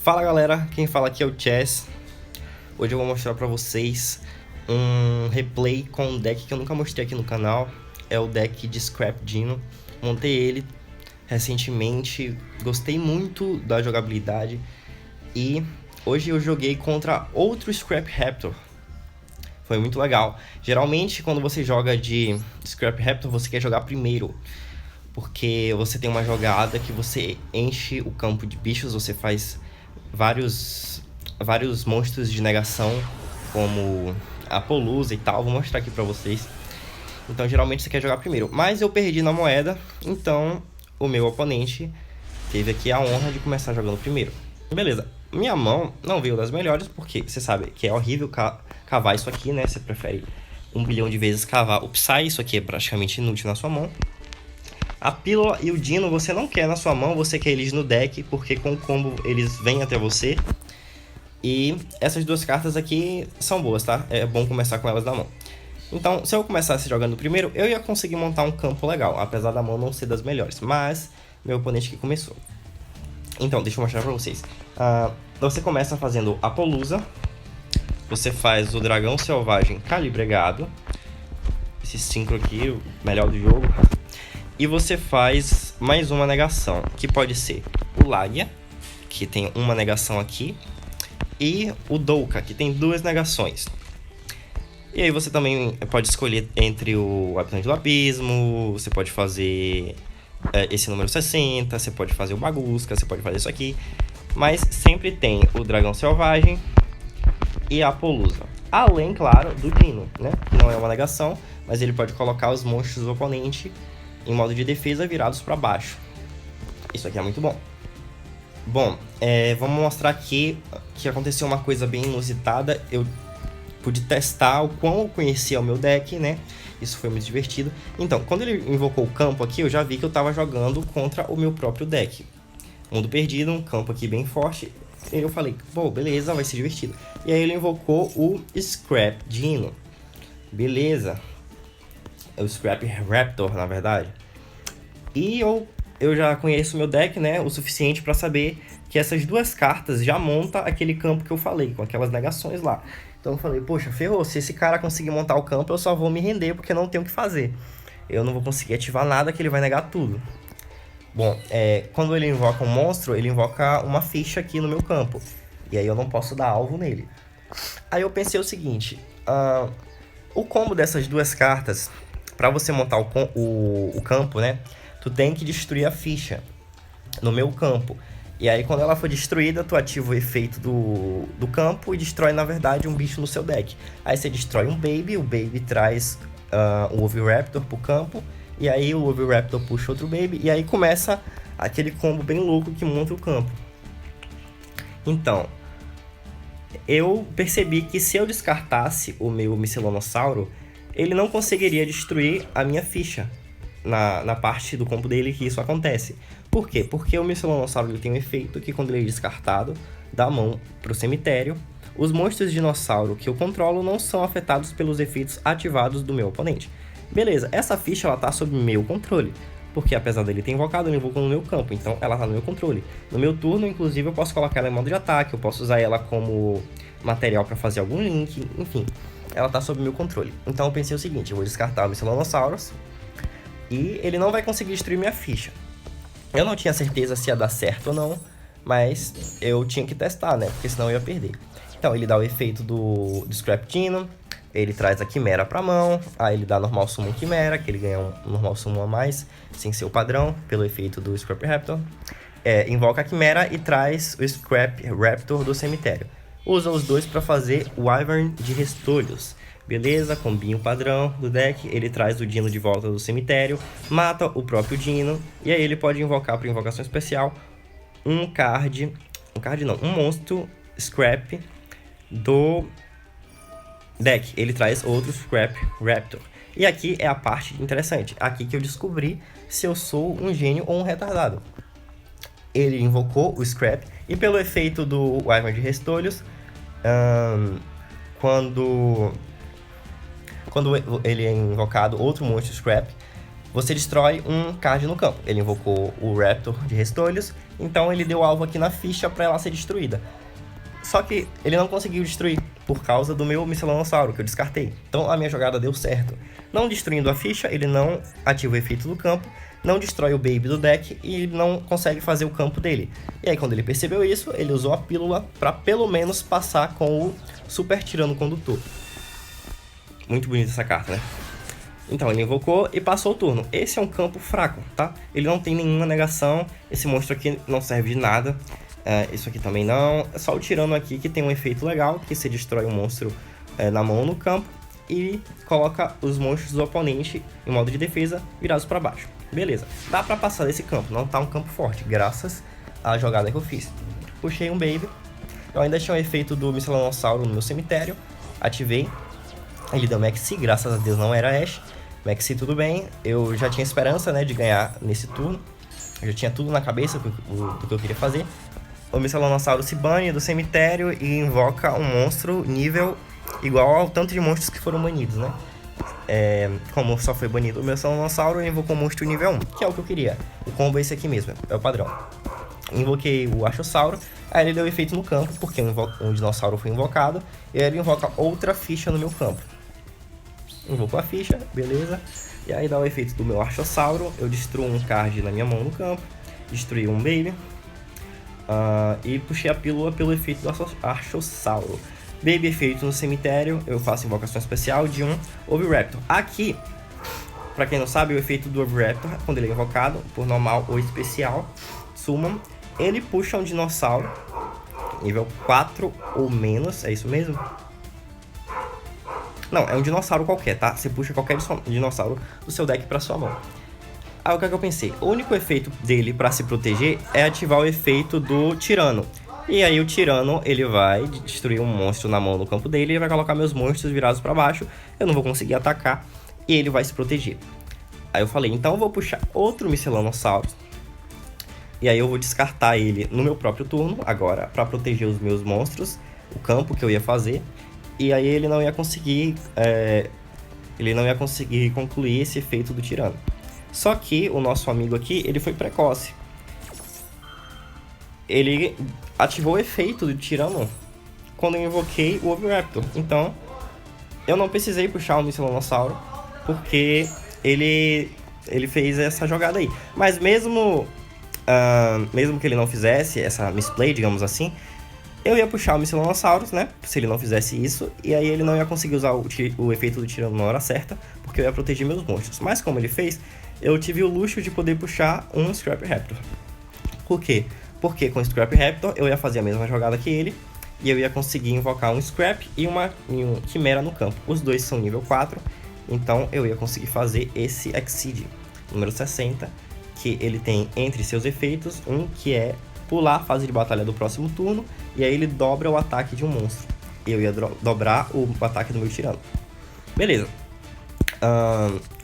Fala galera, quem fala aqui é o Chess. Hoje eu vou mostrar pra vocês um replay com um deck que eu nunca mostrei aqui no canal. É o deck de Scrap Dino. Montei ele recentemente, gostei muito da jogabilidade e hoje eu joguei contra outro Scrap Raptor. Foi muito legal. Geralmente quando você joga de Scrap Raptor você quer jogar primeiro, porque você tem uma jogada que você enche o campo de bichos, você faz vários monstros de negação, como a Polusa e tal. Vou mostrar aqui pra vocês. Então geralmente você quer jogar primeiro, mas eu perdi na moeda, então o meu oponente teve aqui a honra de começar jogando primeiro. Beleza, minha mão não veio das melhores, porque você sabe que é horrível cavar isso aqui, né? Você prefere 1 bilhão de vezes cavar o Psy, isso aqui é praticamente inútil na sua mão. A Pílula e o Dino você não quer na sua mão, você quer eles no deck, porque com o combo eles vêm até você. E essas duas cartas aqui são boas, tá? É bom começar com elas na mão. Então, se eu começasse jogando primeiro, eu ia conseguir montar um campo legal, apesar da mão não ser das melhores. Mas, meu oponente que começou. Então, deixa eu mostrar pra vocês. Você começa fazendo a Polusa. Você faz o Dragão Selvagem Calibregado. Esse sincro aqui, o melhor do jogo. E você faz mais uma negação, que pode ser o Lágia, que tem uma negação aqui, e o Douka, que tem 2 negações. E aí você também pode escolher entre o Habitante do Abismo, você pode fazer esse número 60, você pode fazer o Bagusca, você pode fazer isso aqui. Mas sempre tem o Dragão Selvagem e a Polusa. Além, claro, do Dino, né? Que não é uma negação, mas ele pode colocar os monstros do oponente em modo de defesa virados para baixo. Isso aqui é muito bom. Bom, vamos mostrar aqui que aconteceu uma coisa bem inusitada. Eu pude testar o quão eu conhecia o meu deck, né? Isso foi muito divertido. Então, quando ele invocou o campo aqui, eu já vi que eu estava jogando contra o meu próprio deck. Mundo Perdido, um campo aqui bem forte. E eu falei, pô, beleza, vai ser divertido. E aí ele invocou o Scrap Dino. Beleza. É o Scrap Raptor, na verdade. E eu já conheço meu deck, né, o suficiente para saber que essas duas cartas já montam aquele campo que eu falei, com aquelas negações lá. Então eu falei, poxa, ferrou, se esse cara conseguir montar o campo, eu só vou me render, porque não tenho o que fazer. Eu não vou conseguir ativar nada, que ele vai negar tudo. Bom, quando ele invoca um monstro, ele invoca uma ficha aqui no meu campo. E aí eu não posso dar alvo nele. Aí eu pensei o seguinte, o combo dessas duas cartas, para você montar o campo, né, tu tem que destruir a ficha no meu campo. E aí quando ela for destruída, tu ativa o efeito do campo e destrói, na verdade, um bicho no seu deck. Aí você destrói um Baby, o Baby traz o Oviraptor pro campo. E aí o Oviraptor puxa outro Baby. E aí começa aquele combo bem louco que monta o campo. Então, eu percebi que se eu descartasse o meu Miscelonossauro, ele não conseguiria destruir a minha ficha na parte do combo dele que isso acontece. Por quê? Porque o Miscelonossauro ele tem um efeito que quando ele é descartado da mão pro cemitério, os monstros de dinossauro que eu controlo não são afetados pelos efeitos ativados do meu oponente. Beleza, essa ficha ela tá sob meu controle, porque apesar dele ter invocado, ele invocou no meu campo, então ela tá no meu controle. No meu turno, inclusive, eu posso colocar ela em modo de ataque, eu posso usar ela como material para fazer algum link, enfim, ela tá sob meu controle. Então eu pensei o seguinte, eu vou descartar o Miscelonossauros e ele não vai conseguir destruir minha ficha. Eu não tinha certeza se ia dar certo ou não, mas eu tinha que testar, né? Porque senão eu ia perder. Então ele dá o efeito do Scrap Dino, ele traz a Quimera pra mão, aí ele dá normal summon Quimera, que ele ganha um normal summon a mais, sem ser o padrão, pelo efeito do Scrap Raptor. Invoca a Quimera e traz o Scrap Raptor do cemitério. Usa os dois para fazer o Wyvern de Restolhos. Beleza, combinho padrão do deck, ele traz o Dino de volta do cemitério, mata o próprio Dino, e aí ele pode invocar para invocação especial um monstro Scrap do deck. Ele traz outro Scrap Raptor. E aqui é a parte interessante, aqui que eu descobri se eu sou um gênio ou um retardado. Ele invocou o Scrap, e pelo efeito do Wyvern de Restolhos, quando ele é invocado outro monstro Scrap, você destrói um card no campo. Ele invocou o Raptor de Restolhos, então ele deu alvo aqui na ficha para ela ser destruída. Só que ele não conseguiu destruir por causa do meu Miscelonossauro, que eu descartei. Então a minha jogada deu certo. Não destruindo a ficha, ele não ativa o efeito do campo, não destrói o Baby do deck e não consegue fazer o campo dele. E aí quando ele percebeu isso, ele usou a pílula para pelo menos passar com o Super Tirano Condutor. Muito bonita essa carta, né? Então ele invocou e passou o turno. Esse é um campo fraco, tá? Ele não tem nenhuma negação, esse monstro aqui não serve de nada. Isso aqui também não, é só o Tirano aqui que tem um efeito legal, que você destrói um monstro na mão ou no campo e coloca os monstros do oponente em modo de defesa virados para baixo. Beleza, dá pra passar desse campo, não tá um campo forte, graças à jogada que eu fiz. Puxei um Baby, eu ainda tinha um efeito do Miscelonossauro no meu cemitério, ativei, ele deu Maxi, graças a Deus não era Ash. Maxi tudo bem, eu já tinha esperança, né, de ganhar nesse turno, eu já tinha tudo na cabeça do que eu queria fazer. O Miscelonossauro se bane do cemitério e invoca um monstro nível igual ao tanto de monstros que foram banidos, né? Como só foi banido o Miscelonossauro, eu invocou um monstro nível 1, que é o que eu queria. O combo é esse aqui mesmo, é o padrão. Invoquei o Archosauro, aí ele deu efeito no campo, porque um dinossauro foi invocado, e aí ele invoca outra ficha no meu campo. Invocou a ficha, beleza. E aí dá o efeito do meu Archosauro, eu destruo um card na minha mão no campo, destruí um Baby. E puxei a pílula pelo efeito do Archosauro. Baby efeito no cemitério, eu faço invocação especial de um Oviraptor. Aqui, pra quem não sabe, o efeito do Oviraptor, quando ele é invocado, por normal ou especial, Summon, ele puxa um dinossauro, nível 4 ou menos, é isso mesmo? Não, é um dinossauro qualquer, tá? Você puxa qualquer dinossauro do seu deck pra sua mão. Aí o que é que eu pensei? O único efeito dele pra se proteger é ativar o efeito do Tirano. E aí o Tirano, ele vai destruir um monstro na mão no campo dele e vai colocar meus monstros virados pra baixo. Eu não vou conseguir atacar e ele vai se proteger. Aí eu falei, então eu vou puxar outro Miscelonossauro. E aí eu vou descartar ele no meu próprio turno, agora, pra proteger os meus monstros, o campo que eu ia fazer. E aí ele não ia conseguir concluir esse efeito do Tirano. Só que o nosso amigo aqui, ele foi precoce. Ele ativou o efeito do Tirano quando eu invoquei o Oviraptor. Então, eu não precisei puxar o Miscelonossauro, porque ele fez essa jogada aí. Mas mesmo que ele não fizesse essa misplay, digamos assim, eu ia puxar o Miscelonossaurus, né? Se ele não fizesse isso, e aí ele não ia conseguir usar o efeito do Tirano na hora certa, porque eu ia proteger meus monstros. Mas como ele fez, eu tive o luxo de poder puxar um Scrap Raptor. Por quê? Porque com o Scrap Raptor eu ia fazer a mesma jogada que ele, e eu ia conseguir invocar um Scrap e um Quimera no campo. Os dois são nível 4, então eu ia conseguir fazer esse Exceed, número 60, que ele tem entre seus efeitos um que é pular a fase de batalha do próximo turno, e aí ele dobra o ataque de um monstro. Eu ia dobrar o ataque do meu Tirano. Beleza.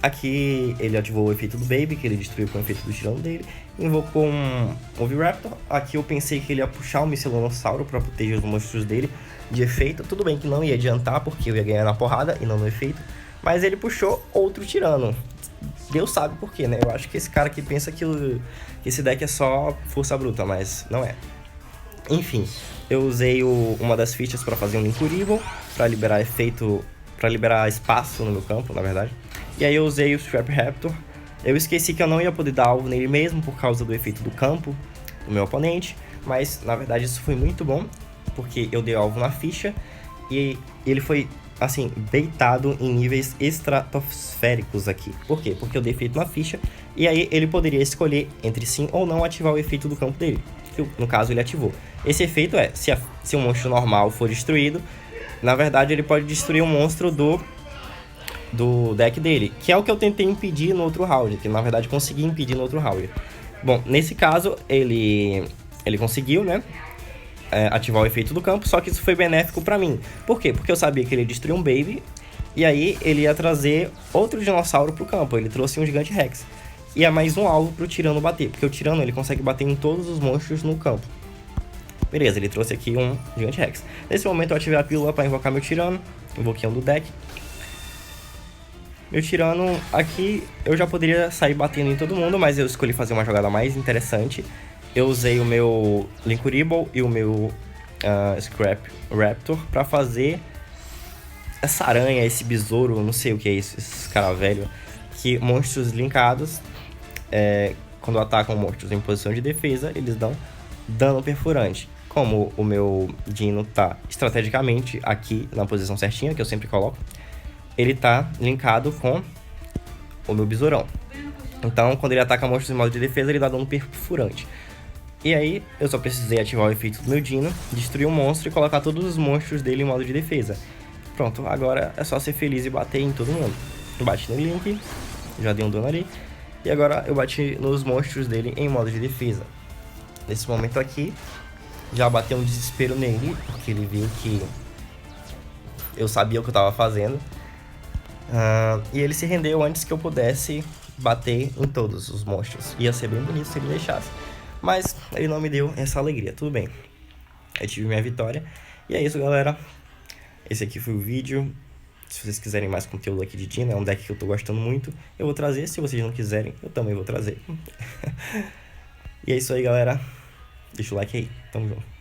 Aqui ele ativou o efeito do Baby, que ele destruiu com o efeito do Tirano dele. Invocou um Oviraptor. Aqui eu pensei que ele ia puxar o Miscelonossauro para proteger os monstros dele de efeito. Tudo bem que não ia adiantar, porque eu ia ganhar na porrada e não no efeito. Mas ele puxou outro Tirano. Deus sabe por quê, né? Eu acho que esse cara aqui pensa que esse deck é só força bruta, mas não é. Enfim, eu usei uma das fichas para fazer um Linkurible, para liberar efeito, para liberar espaço no meu campo, na verdade. E aí eu usei o Scrap Raptor. Eu esqueci que eu não ia poder dar alvo nele mesmo por causa do efeito do campo do meu oponente, mas na verdade isso foi muito bom, porque eu dei alvo na ficha e ele foi, assim, deitado em níveis estratosféricos aqui. Por quê? Porque eu dei efeito na ficha e aí ele poderia escolher entre sim ou não ativar o efeito do campo dele, que no caso ele ativou. Esse efeito é, se um monstro normal for destruído, na verdade ele pode destruir um monstro do deck dele, que é o que eu tentei impedir no outro round, que na verdade consegui impedir no outro round. Bom, nesse caso ele conseguiu, né, ativar o efeito do campo, só que isso foi benéfico pra mim. Por quê? Porque eu sabia que ele destruiu um Baby, e aí ele ia trazer outro dinossauro pro campo, ele trouxe um Gigante Rex. E é mais um alvo pro Tirano bater, porque o Tirano ele consegue bater em todos os monstros no campo. Beleza, ele trouxe aqui um Gigante Rex. Nesse momento eu ativei a pílula pra invocar meu Tirano, invoquei um do deck. Meu tirano aqui, eu já poderia sair batendo em todo mundo, mas eu escolhi fazer uma jogada mais interessante. Eu usei o meu Linkuriboh e o meu Scrap Raptor pra fazer essa aranha, esse besouro, não sei o que é isso, esse cara velho, que monstros linkados, quando atacam monstros em posição de defesa, eles dão dano perfurante. Como o meu Dino tá estrategicamente aqui na posição certinha, que eu sempre coloco, ele tá linkado com o meu besourão. Então, quando ele ataca monstros em modo de defesa, ele dá dano perfurante. E aí, eu só precisei ativar o efeito do meu Dino, destruir um monstro e colocar todos os monstros dele em modo de defesa. Pronto, agora é só ser feliz e bater em todo mundo. Eu bati no Link, já dei um dano ali. E agora eu bati nos monstros dele em modo de defesa. Nesse momento aqui, já bateu um desespero nele, porque ele viu que eu sabia o que eu tava fazendo. E ele se rendeu antes que eu pudesse bater em todos os monstros. Ia ser bem bonito se ele deixasse. Mas ele não me deu essa alegria, tudo bem. Eu tive minha vitória. E é isso, galera. Esse aqui foi o vídeo. Se vocês quiserem mais conteúdo aqui de Dino, é um deck que eu tô gostando muito, eu vou trazer. Se vocês não quiserem, eu também vou trazer. E é isso aí, galera. Deixa o like aí. Tamo junto.